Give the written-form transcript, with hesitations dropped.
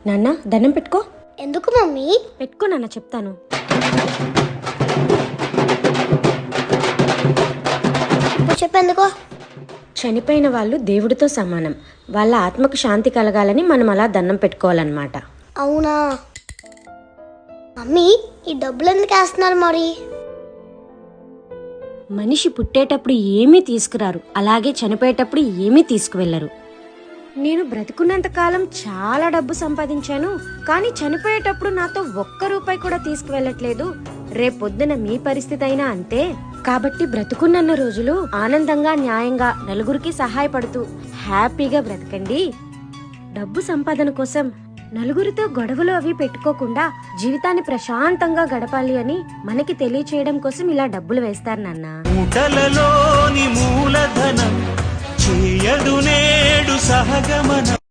నాన్న దండం పెట్టుకో. ఎందుకు మమ్మీ? పెట్టుకో నాన్న, చెప్తాను. ఇప్పుడు చెప్పేందుకో? చనిపోయిన వాళ్ళు దేవుడితో సమానం. వాళ్ళ ఆత్మకు శాంతి కలగాలని మనం అలా దండం పెట్టుకోవాలన్నమాట. అవునా మమ్మీ, ఈ డబ్బులు ఎందుకు వేస్తున్నారు మరి? మనిషి పుట్టేటప్పుడు ఏమీ తీసుకురారు, అలాగే చనిపోయేటప్పుడు ఏమీ తీసుకువెళ్లరు. నేను బ్రతికున్నంత కాలం చాలా డబ్బు సంపాదించాను, కానీ చనిపోయేటప్పుడు నాతో ఒక్క రూపాయి కూడా తీసుకువెళ్ళట్లేదు. రేపొద్దున మీ పరిస్థితి అయినా అంతే. కాబట్టి బ్రతుకున్నన్న రోజులు ఆనందంగా, న్యాయంగా, నలుగురికి సహాయపడుతూ హ్యాపీగా బ్రతకండి. డబ్బు సంపాదన కోసం నలుగురితో గొడవలు అవి పెట్టుకోకుండా జీవితాన్ని ప్రశాంతంగా గడపాలి అని మనకి తెలియచేయడం కోసం ఇలా డబ్బులు వేస్తారు నాన్న. మూటలలోని మూలధనం చేయదు నేడు సహగమనం.